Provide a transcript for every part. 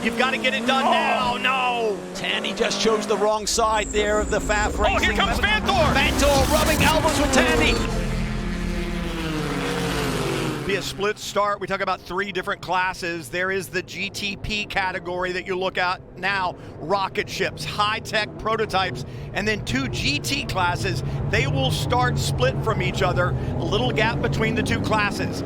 You've got to get it done now. No. Tandy just chose the wrong side there of the FAF racing. Oh, here comes Vanthor. Vanthor rubbing elbows with Tandy. Be a split start. We talk about 3 different classes. There is the GTP category that you look at now, rocket ships, high-tech prototypes, and then 2 GT classes. They will start split from each other, a little gap between the 2 classes.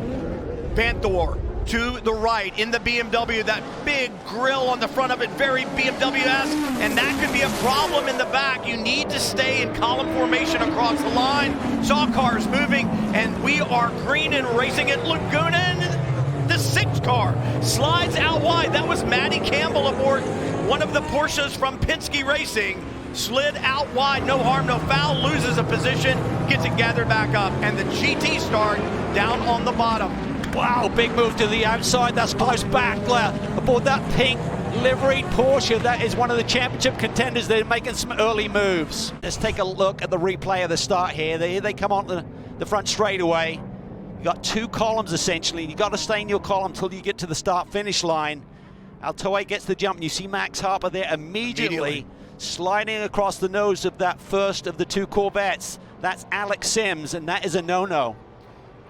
Vanthor to the right in the BMW, that big grill on the front of it, very BMW-esque, and that could be a problem in the back. You need to stay in column formation across the line. Saw cars moving, and we are green and racing at Laguna, and the 6th car slides out wide. That was Maddie Campbell aboard one of the Porsches from Penske Racing. Slid out wide, no harm, no foul, loses a position, gets it gathered back up, and the GT start down on the bottom. Wow, big move to the outside. That's close back aboard that pink liveried Porsche. That is one of the championship contenders. They're making some early moves. Let's take a look at the replay of the start here. They come on the front straightaway. You got 2 columns essentially. You got to stay in your column until you get to the start-finish line. Altoe gets the jump, and you see Max Harper there immediately sliding across the nose of that first of the 2 Corvettes. That's Alex Sims, and that is a no-no.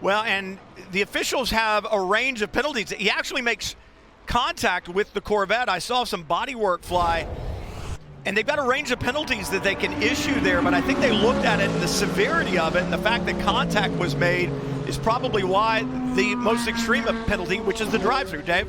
Well, and the officials have a range of penalties. He actually makes contact with the Corvette. I saw some bodywork fly, and they've got a range of penalties that they can issue there, but I think they looked at it and the severity of it, and the fact that contact was made is probably why the most extreme penalty, which is the drive-through. Dave?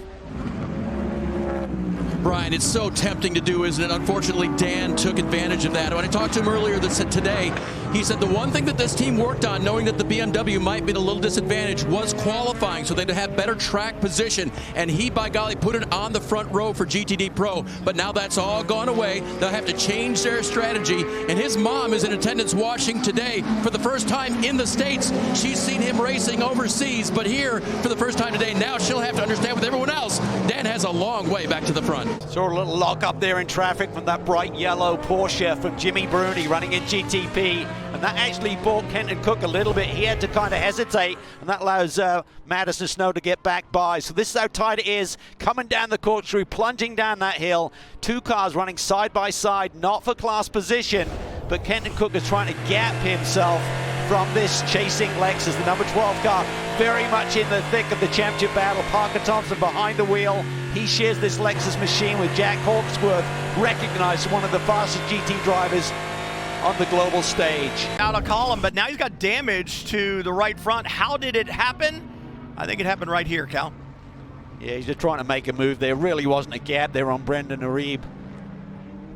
Brian, it's so tempting to do, isn't it? Unfortunately, Dan took advantage of that. When I talked to him earlier today, he said the one thing that this team worked on, knowing that the BMW might be at a little disadvantage, was qualifying so they'd have better track position. And he, by golly, put it on the front row for GTD Pro. But now that's all gone away. They'll have to change their strategy. And his mom is in attendance watching today for the first time in the States. She's seen him racing overseas, but here for the first time today, now she'll have to understand with everyone else, Dan has a long way back to the front. Saw a little lock up there in traffic from that bright yellow Porsche from Jimmy Bruni running in GTP, and that actually bought Kenton Cook a little bit. He had to kind of hesitate, and that allows Madison Snow to get back by. So this is how tight it is, coming down the corkscrew, plunging down that hill. 2 cars running side by side, not for class position, but Kenton Cook is trying to gap himself from this chasing Lexus, the number 12 car, very much in the thick of the championship battle. Parker Thompson behind the wheel. He shares this Lexus machine with Jack Hawksworth, recognized as one of the fastest GT drivers on the global stage. Out of column, but now he's got damage to the right front. How did it happen? I think it happened right here, Cal. Yeah, he's just trying to make a move. There really wasn't a gap there on Brendan Arib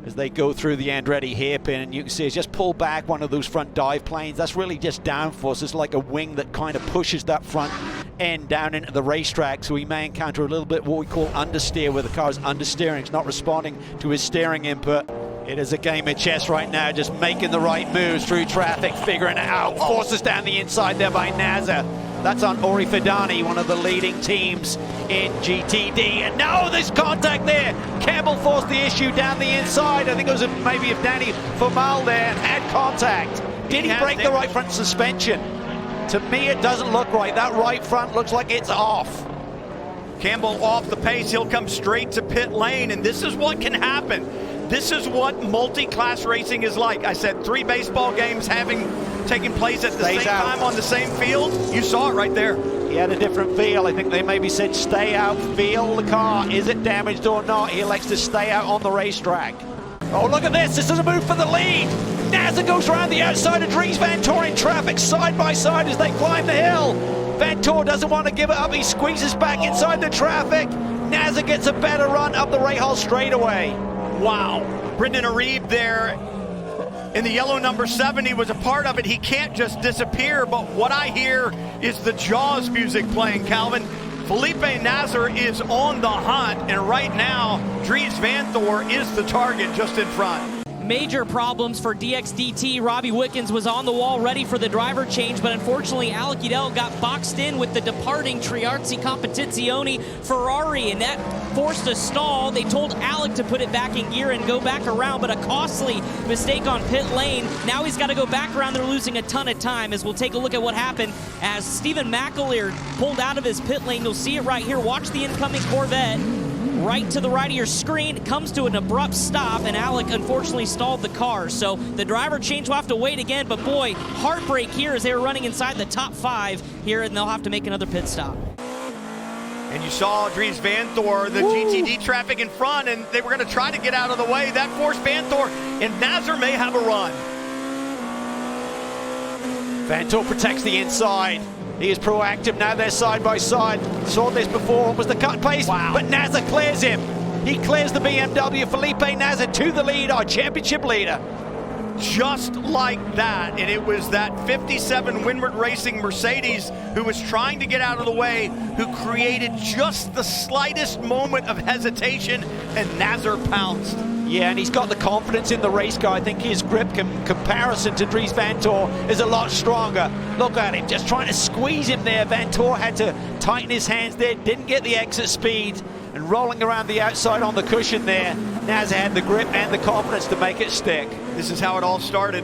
as they go through the Andretti hairpin, and you can see it's just pulled back one of those front dive planes. That's really just downforce. It's like a wing that kind of pushes that front end down into the racetrack, so he may encounter a little bit what we call understeer, where the car is understeering. It's not responding to his steering input. It is a game of chess right now, just making the right moves through traffic, figuring it out. Forces down the inside there by Naza. That's on Ori Fidani, one of the leading teams in GTD. And no, there's contact there. Campbell forced the issue down the inside. I think it was maybe if Danny Formal there and had contact. Did he break the right front suspension? To me, it doesn't look right. That right front looks like it's off. Campbell off the pace. He'll come straight to pit lane, and this is what can happen. This is what multi-class racing is like. I said 3 baseball games taking place at the same time on the same field. You saw it right there. He had a different feel. I think they maybe said stay out, feel the car. Is it damaged or not? He elects to stay out on the racetrack. Oh, look at this. This is a move for the lead. Naza goes around the outside of Dries Vanthor in traffic side by side as they climb the hill. Vanthor doesn't want to give it up. He squeezes back inside the traffic. Naza gets a better run up the Rahal straightaway. Wow. Brendan Arib there in the yellow number 7. He was a part of it. He can't just disappear, but what I hear is the Jaws music playing, Calvin. Felipe Nasr is on the hunt, and right now, Dries Vanthor is the target just in front. Major problems for DXDT. Robbie Wickens was on the wall ready for the driver change, but unfortunately Alec Udell got boxed in with the departing Triarzi Competizione Ferrari, and that forced a stall. They told Alec to put it back in gear and go back around, but a costly mistake on pit lane. Now he's got to go back around. They're losing a ton of time, as we'll take a look at what happened as Stephen McAleer pulled out of his pit lane. You'll see it right here. Watch the incoming Corvette. right to the right of your screen. It comes to an abrupt stop, and Alec unfortunately stalled the car. So the driver change will have to wait again, but boy, heartbreak here as they were running inside the top 5 here, and they'll have to make another pit stop. And you saw Dries Vanthoor, the GTD traffic in front, and they were going to try to get out of the way. That forced Vanthoor, and Naza may have a run. Vanthoor protects the inside. He is proactive now. They're side by side. Saw this before. Was the cut pace? Wow. But Naza clears him. He clears the BMW. Felipe Naza to the lead, our championship leader. Just like that, and it was that 57 Windward Racing Mercedes who was trying to get out of the way, who created just the slightest moment of hesitation, and Naza pounced. Yeah, and he's got the confidence in the race car. I think his grip comparison to Dries Vanthoor is a lot stronger. Look at him, just trying to squeeze him there. Vanthoor had to tighten his hands there, didn't get the exit speed, and rolling around the outside on the cushion there. Naza had the grip and the confidence to make it stick. This is how it all started.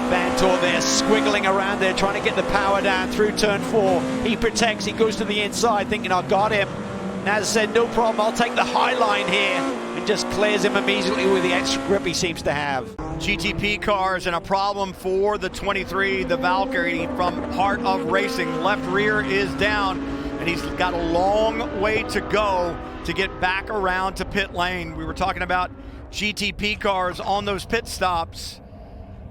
Vanthoor there squiggling around there, trying to get the power down through turn 4. He protects, he goes to the inside, thinking, I got him. Naza said, no problem, I'll take the high line here, and just clears him immediately with the extra grip he seems to have. GTP cars and a problem for the 23, the Valkyrie from Heart of Racing. Left rear is down, and he's got a long way to go to get back around to pit lane. We were talking about GTP cars on those pit stops,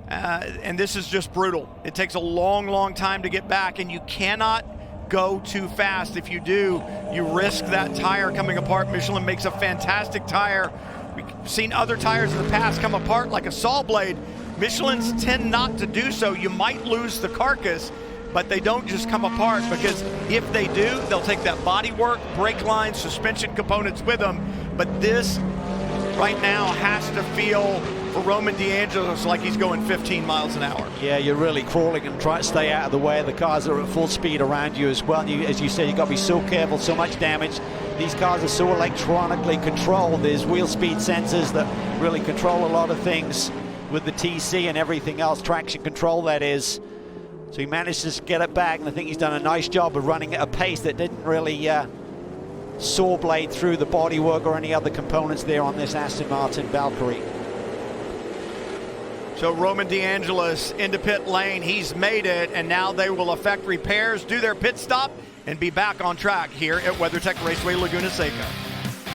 and this is just brutal. It takes a long time to get back, and you cannot go too fast. If you do, you risk that tire coming apart. Michelin makes a fantastic tire. We've seen other tires in the past come apart like a saw blade. Michelin's tend not to do so. You might lose the carcass, but they don't just come apart, because if they do, they'll take that bodywork, brake lines, suspension components with them. But this right now has to feel for Roman DeAngelis like he's going 15 miles an hour. Yeah, you're really crawling and trying to stay out of the way of the cars that are at full speed around you as well. And as you said, you've got to be so careful, so much damage. These cars are so electronically controlled. There's wheel speed sensors that really control a lot of things with the TC and everything else, traction control that is. So he managed to get it back, and I think he's done a nice job of running at a pace that didn't really saw blade through the bodywork or any other components there on this Aston Martin Valkyrie. So Roman DeAngelis into pit lane, he's made it, and now they will effect repairs, do their pit stop, and be back on track here at WeatherTech Raceway Laguna Seca.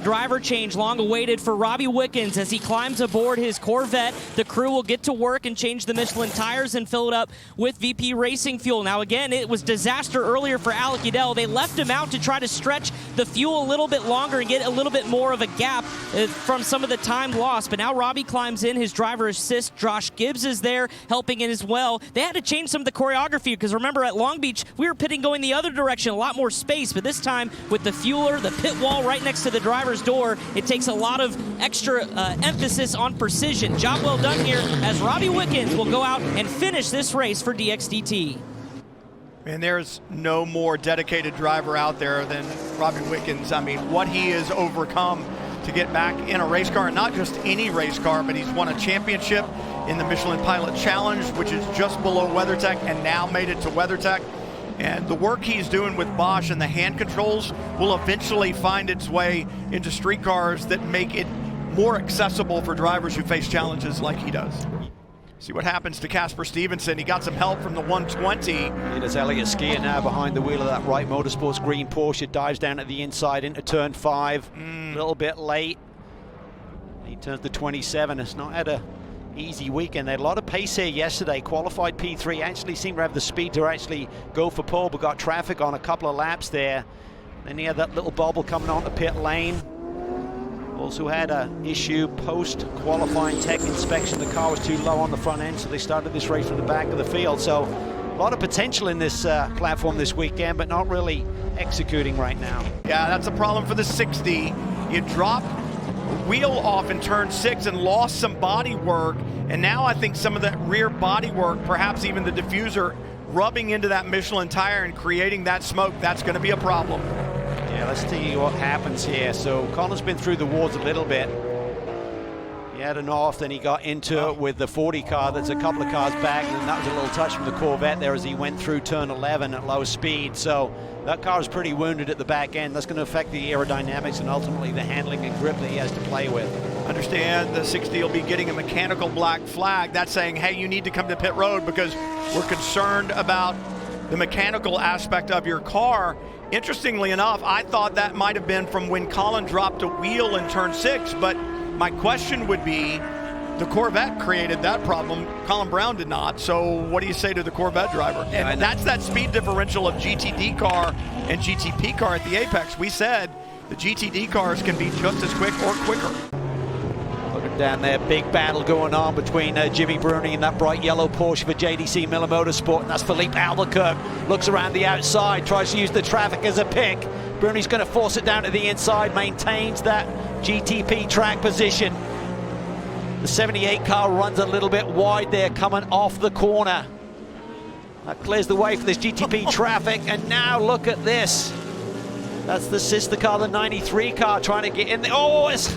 Driver change long awaited for Robbie Wickens as he climbs aboard his Corvette. The crew will get to work and change the Michelin tires and fill it up with VP Racing fuel. Now again, it was disaster earlier for Alec Udell. They left him out to try to stretch the fuel a little bit longer and get a little bit more of a gap from some of the time lost. But now Robbie climbs in, his driver assist. Josh Gibbs is there helping in as well. They had to change some of the choreography because remember at Long Beach, we were pitting going the other direction, a lot more space, but this time with the fueler, the pit wall right next to the driver's door, it takes a lot of extra emphasis on precision. Job well done here as Robbie Wickens will go out and finish this race for DXDT. And there's no more dedicated driver out there than Robbie Wickens. I mean, what he has overcome to get back in a race car, and not just any race car, but he's won a championship in the Michelin Pilot Challenge, which is just below WeatherTech, and now made it to WeatherTech. And the work he's doing with Bosch and the hand controls will eventually find its way into street cars that make it more accessible for drivers who face challenges like he does. See what happens to Casper Stevenson. He got some help from the 120. It is Elliott Skier now behind the wheel of that Wright Motorsports green Porsche. Dives down at the inside into turn 5. A little bit late. He turns to 27. It's not had a easy weekend. They had a lot of pace here yesterday. Qualified P3, actually seemed to have the speed to actually go for pole, but got traffic on a couple of laps there. Then he had that little bobble coming on the pit lane. Also had an issue post-qualifying tech inspection. The car was too low on the front end, so they started this race from the back of the field. So a lot of potential in this platform this weekend, but not really executing right now. Yeah, that's a problem for the 60. You drop wheel off in turn 6 and lost some body work, and now I think some of that rear body work, perhaps even the diffuser, rubbing into that Michelin tire and creating that smoke, that's going to be a problem. Yeah, let's see what happens here. So Connor's been through the wars a little bit. He had an off, then he got into it with the 40 car that's a couple of cars back, and that was a little touch from the Corvette there as he went through turn 11 at low speed. So That car is pretty wounded at the back end. That's going to affect the aerodynamics and ultimately the handling and grip that he has to play with. Understand the 60 will be getting a mechanical black flag. That's saying, hey, you need to come to pit road because we're concerned about the mechanical aspect of your car. Interestingly enough, I thought that might have been from when Colin dropped a wheel in turn 6, but my question would be, the Corvette created that problem. Colin Brown did not. So what do you say to the Corvette driver? And that's that speed differential of GTD car and GTP car at the apex. We said the GTD cars can be just as quick or quicker. Looking down there, big battle going on between Jimmy Bruni and that bright yellow Porsche for JDC Miller Motorsport. And that's Philippe Albuquerque. Looks around the outside, tries to use the traffic as a pick. Bruni's going to force it down to the inside, maintains that GTP track position. The 78 car runs a little bit wide there, coming off the corner. That clears the way for this GTP traffic, and now look at this. That's the sister car, the 93 car, trying to get in there. Oh, it's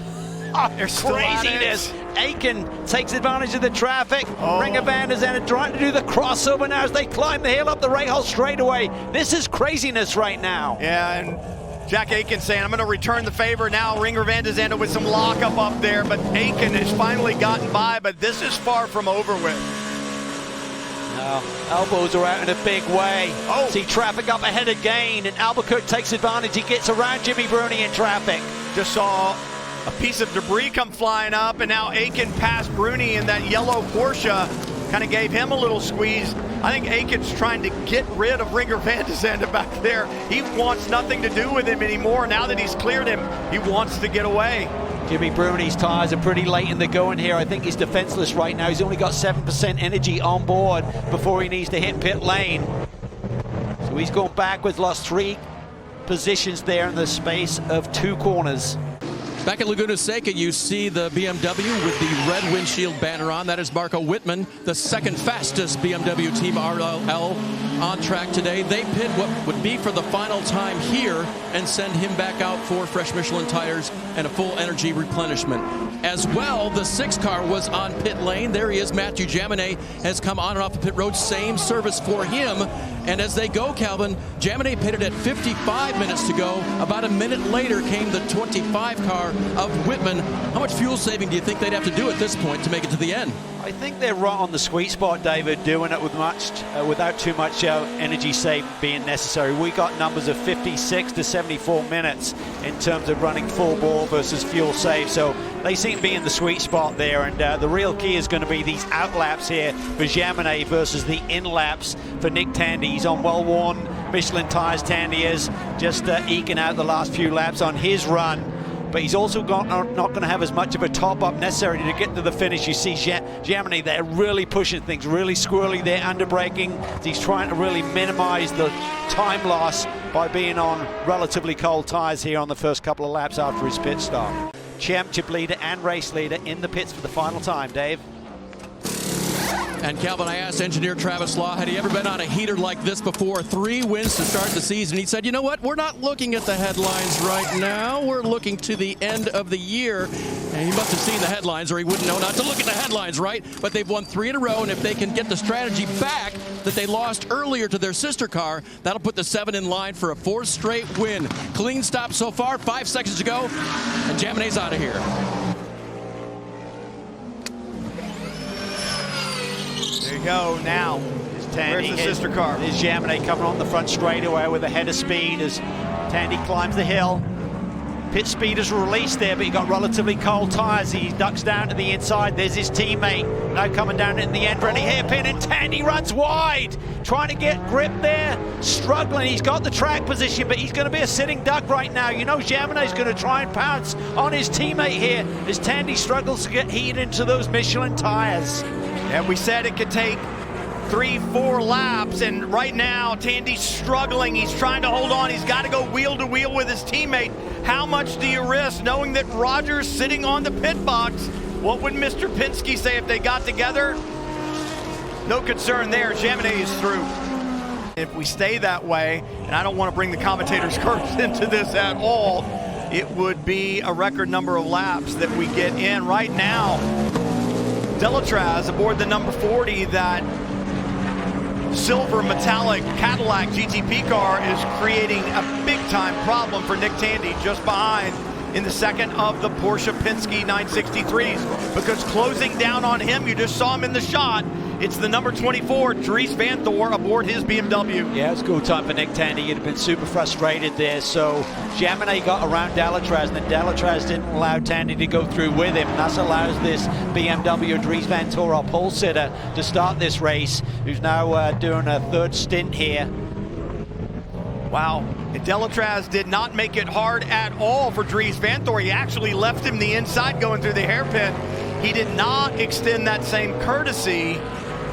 craziness. Aiken takes advantage of the traffic. Ringer van der Zande trying to do the crossover now as they climb the hill up the Rahal straightaway. This is craziness right now. Yeah, and Jack Aiken saying, I'm going to return the favor now. Ringer van der Zande with some lockup up there, but Aiken has finally gotten by, but this is far from over with. No, elbows are out in a big way. See traffic up ahead again, and Albuquerque takes advantage. He gets around Jimmy Bruni in traffic. Just saw a piece of debris come flying up, and now Aiken passed Bruni in that yellow Porsche. Kind of gave him a little squeeze. I think Aiken's trying to get rid of Ringer van der Zande back there. He wants nothing to do with him anymore. Now that he's cleared him, he wants to get away. Jimmy Bruni's tires are pretty late in the going here. I think he's defenseless right now. He's only got 7% energy on board before he needs to hit pit lane. So he's gone backwards, lost 3 positions there in the space of 2 corners. Back at Laguna Seca, you see the BMW with the red windshield banner on. That is Marco Wittmann, the second fastest BMW Team RLL on track today. They pit what would be for the final time here and send him back out for fresh Michelin tires and a full energy replenishment. As well, the 6 car was on pit lane. There he is. Matthew Jaminet has come on and off the pit road. Same service for him. And as they go, Calvin, Jaminet pitted at 55 minutes to go. About a minute later came the 25 car of Wittmann. How much fuel saving do you think they'd have to do at this point to make it to the end? I think they're right on the sweet spot, David, doing it with without too much energy save being necessary. We got numbers of 56 to 74 minutes in terms of running full bore versus fuel save. So they seem to be in the sweet spot there. And the real key is going to be these out laps here for Jaminet versus the in laps for Nick Tandy. He's on well-worn Michelin tires. Tandy is just eking out the last few laps on his run. But he's also not going to have as much of a top-up necessary to get to the finish. You see Jaminet there really pushing things, really squirrely there, under-braking. He's trying to really minimize the time loss by being on relatively cold tires here on the first couple of laps after his pit stop. Championship leader and race leader in the pits for the final time, Dave. And Calvin, I asked engineer Travis Law, had he ever been on a heater like this before? 3 wins to start the season. He said, you know what? We're not looking at the headlines right now. We're looking to the end of the year. And he must have seen the headlines or he wouldn't know not to look at the headlines, right? But they've won 3 in a row, and if they can get the strategy back that they lost earlier to their sister car, that'll put the 7 in line for a 4th straight win. Clean stop so far, 5 seconds to go, and Jaminet's out of here. There you go. Now, where's the sister car? There's Jaminet coming on the front straightaway with a head of speed as Tandy climbs the hill. Pit speed is released there, but he got relatively cold tires. He ducks down to the inside. There's his teammate. Now coming down in the end, ready hairpin, and Tandy runs wide. Trying to get grip there, struggling. He's got the track position, but he's going to be a sitting duck right now. You know Jaminet's going to try and pounce on his teammate here as Tandy struggles to get heat into those Michelin tires. And we said it could take 3-4 laps, and right now Tandy's struggling. He's trying to hold on. He's got to go wheel to wheel with his teammate. How much do you risk knowing that Roger's sitting on the pit box? What would Mr. Penske say if they got together? No concern there. Jaminet is through. If we stay that way, and I don't want to bring the commentators' curves into this at all, it would be a record number of laps that we get in right now. Delatraz aboard the number 40 that silver metallic Cadillac GTP car is creating a big-time problem for Nick Tandy, just behind in the second of the Porsche Penske 963s, because closing down on him, you just saw him in the shot, it's the number 24, Dries Vanthoor, aboard his BMW. Yeah, it's go time for Nick Tandy. He'd have been super frustrated there. So Jaminet got around Delatraz, and then Delatraz didn't allow Tandy to go through with him. And that allows this BMW Dries Vanthoor, our pole sitter, to start this race, who's now doing a third stint here. Wow, and Delatraz did not make it hard at all for Dries Vanthoor. He actually left him the inside going through the hairpin. He did not extend that same courtesy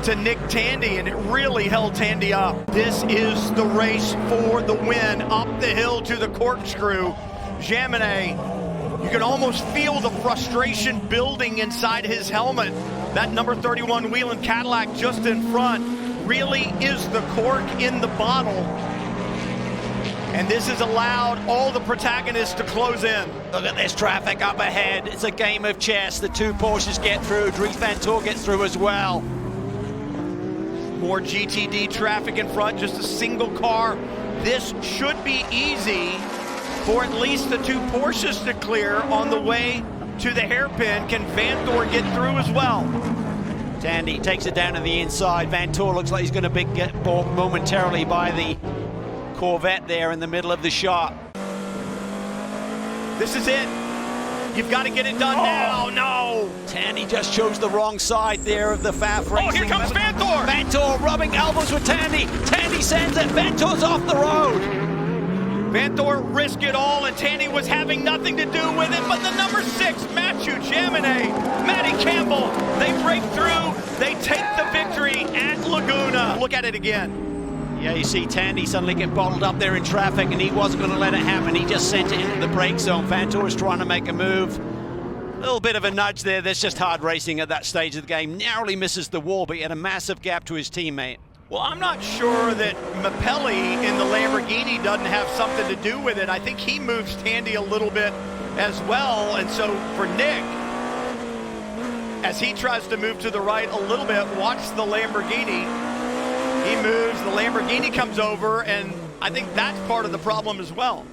to Nick Tandy, and it really held Tandy up. This is the race for the win, up the hill to the corkscrew. Jaminet, you can almost feel the frustration building inside his helmet. That number 31 Whelen Cadillac just in front really is the cork in the bottle. And this has allowed all the protagonists to close in. Look at this traffic up ahead. It's a game of chess. The two Porsches get through. Dries Vanthoor gets through as well. More GTD traffic in front, just a single car. This should be easy for at least the two Porsches to clear on the way to the hairpin. Can Vanthoor get through as well? Tandy takes it down to the inside. Vanthoor looks like he's going to get balked momentarily by the Corvette there in the middle of the shot. This is it. You've got to get it done now. No. Tandy just chose the wrong side there of the FAF racing. Oh, here comes Vanthoor. Vanthoor rubbing elbows with Tandy. Tandy sends it. Vanthoor's off the road. Vanthoor risked it all, and Tandy was having nothing to do with it, but the number 6, Matthew Jaminet, Matty Campbell, they break through. They take the victory at Laguna. Look at it again. Yeah, you see Tandy suddenly get bottled up there in traffic, and he wasn't going to let it happen. He just sent it into the brake zone. Vanthoor is trying to make a move. A little bit of a nudge there. There's just hard racing at that stage of the game. Narrowly misses the wall, but he had a massive gap to his teammate. Well, I'm not sure that Mapelli in the Lamborghini doesn't have something to do with it. I think he moves Tandy a little bit as well. And so for Nick, as he tries to move to the right a little bit, watch the Lamborghini. He moves, the Lamborghini comes over, and I think that's part of the problem as well.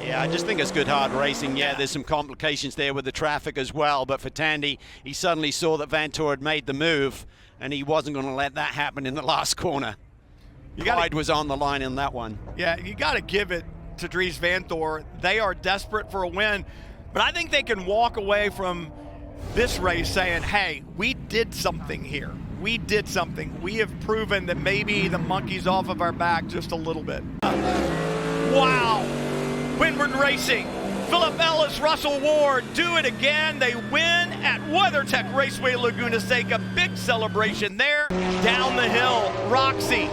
Yeah, I just think it's good hard racing. Yeah, there's some complications there with the traffic as well, but for Tandy, he suddenly saw that Vanthoor had made the move, and he wasn't going to let that happen in the last corner. Pride was on the line in that one. Yeah, you got to give it to Dries Vanthoor. They are desperate for a win, but I think they can walk away from this race saying, hey, we did something here. We did something. We have proven that maybe the monkey's off of our back just a little bit. Wow. Windward Racing. Philip Ellis, Russell Ward do it again. They win at WeatherTech Raceway Laguna Seca. Big celebration there. Down the hill, Roxy.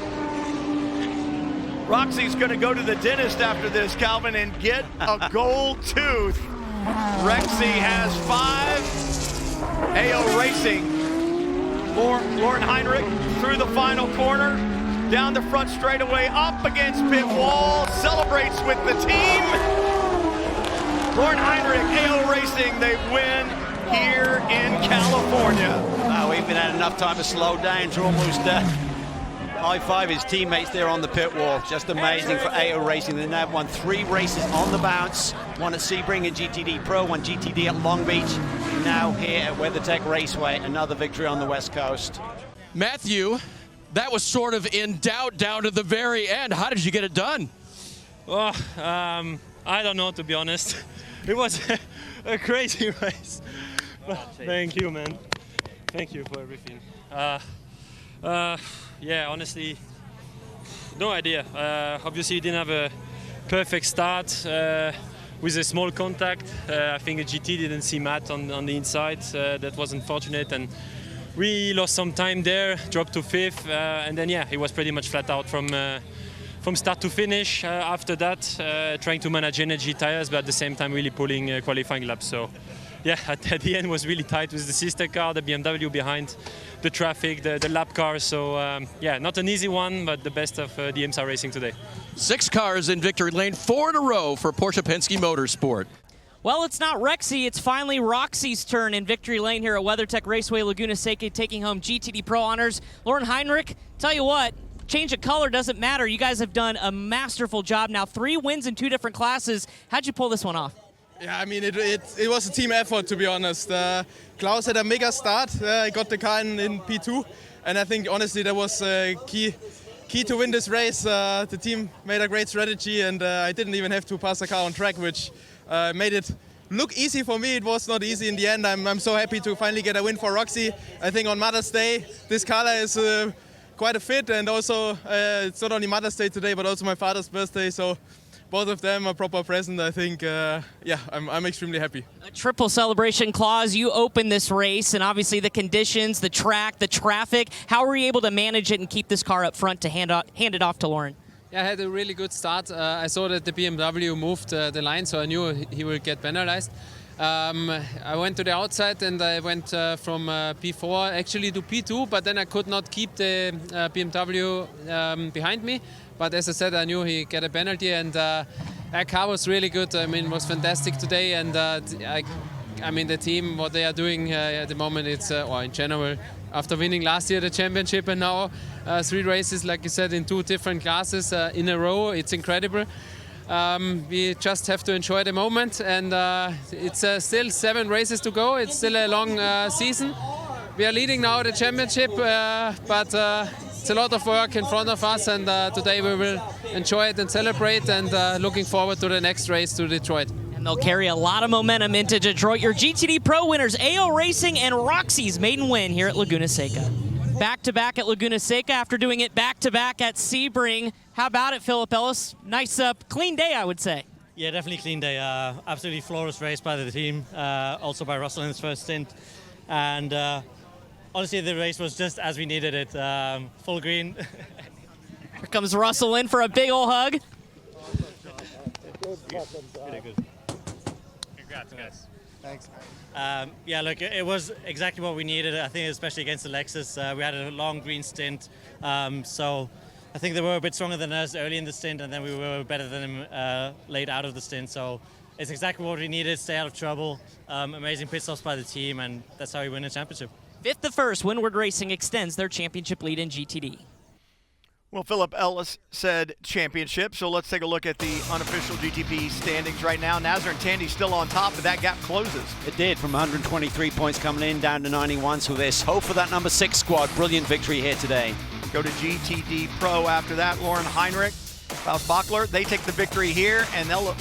Roxy's going to go to the dentist after this, Calvin, and get a gold tooth. Rexy has 5. AO Racing. Lauren Heinrich through the final corner, down the front straightaway, up against pit wall, celebrates with the team. Lauren Heinrich, AO Racing, they win here in California. Wow, we've been had enough time to slow down to almost high-five his teammates there on the pit wall. Just amazing for AO Racing. They now won 3 races on the bounce, one at Sebring and GTD Pro, one GTD at Long Beach. Now here at WeatherTech Raceway, another victory on the West Coast. Matthew, that was sort of in doubt down to the very end. How did you get it done? Well, I don't know, to be honest. It was a crazy race. Thank you, man. Thank you for everything. Yeah, honestly, no idea. Obviously, we didn't have a perfect start with a small contact. I think the GT didn't see Matt on the inside. That was unfortunate, and we lost some time there, dropped to 5th, and then yeah, it was pretty much flat out from start to finish. After that, trying to manage energy tires, but at the same time really pulling qualifying laps. So yeah, at the end was really tight with the sister car, the BMW behind, the traffic, the lap car. So yeah, not an easy one, but the best of the IMSA racing today. 6 cars in victory lane, 4 in a row for Porsche Penske Motorsport. Well, it's not Rexy, it's finally Roxy's turn in victory lane here at WeatherTech Raceway Laguna Seca, taking home GTD Pro honors. Lauren Heinrich, tell you what, change of color doesn't matter. You guys have done a masterful job now. 3 wins in 2 different classes. How'd you pull this one off? Yeah, I mean, it was a team effort, to be honest. Klaus had a mega start. He got the car in P2, and I think, honestly, that was key to win this race. The team made a great strategy, and I didn't even have to pass the car on track, which made it look easy for me. It was not easy in the end. I'm so happy to finally get a win for Roxy. I think on Mother's Day, this color is quite a fit, and also it's not only Mother's Day today, but also my father's birthday, so both of them a proper present. I think, yeah, I'm extremely happy. A triple celebration clause. You opened this race, and obviously the conditions, the track, the traffic. How were you able to manage it and keep this car up front to hand it off to Lauren? Yeah, I had a really good start. I saw that the BMW moved the line, so I knew he would get penalized. I went to the outside and I went from P4 actually to P2, but then I could not keep the BMW behind me. But as I said, I knew he get a penalty, and our car was really good. I mean, it was fantastic today, and I mean, the team, what they are doing at the moment, it's or in general, after winning last year the championship and now 3 races, like you said, in 2 different classes in a row, it's incredible. We just have to enjoy the moment, and it's still 7 races to go. It's still a long season. We are leading now the championship, but it's a lot of work in front of us, and today we will enjoy it and celebrate, and looking forward to the next race to Detroit. And they'll carry a lot of momentum into Detroit. Your GTD Pro winners, AO Racing and Roxy's maiden win here at Laguna Seca. Back-to-back at Laguna Seca after doing it back-to-back at Sebring. How about it, Philip Ellis? Nice, clean day, I would say. Yeah, definitely clean day. Absolutely flawless race by the team, also by Russell in his first stint. And honestly, the race was just as we needed it. Full green. Here comes Russell in for a big ol' hug. Pretty good. Congrats, guys. Thanks. Yeah, look, it was exactly what we needed. I think especially against the Lexus. We had a long green stint, so I think they were a bit stronger than us early in the stint, and then we were better than them late out of the stint. So it's exactly what we needed, stay out of trouble. Amazing pit stops by the team, and that's how we win a championship. 5th to 1st, Windward Racing extends their championship lead in GTD. Well, Philip Ellis said championship, so let's take a look at the unofficial GTP standings right now. Naza and Tandy still on top, but that gap closes. It did, from 123 points coming in down to 91, so there's hope for that number 6 squad. Brilliant victory here today. Go to GTD Pro after that. Lauren Heinrich, Klaus Bachler, they take the victory here, and they'll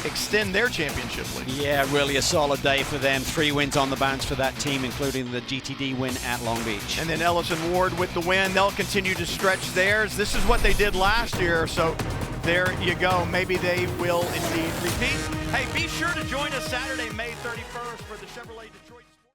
extend their championship lead. Yeah, really a solid day for them. 3 wins on the bounce for that team, including the GTD win at Long Beach. And then Ellis and Ward with the win. They'll continue to stretch theirs. This is what they did last year, so there you go. Maybe they will indeed repeat. Hey, be sure to join us Saturday, May 31st for the Chevrolet Detroit.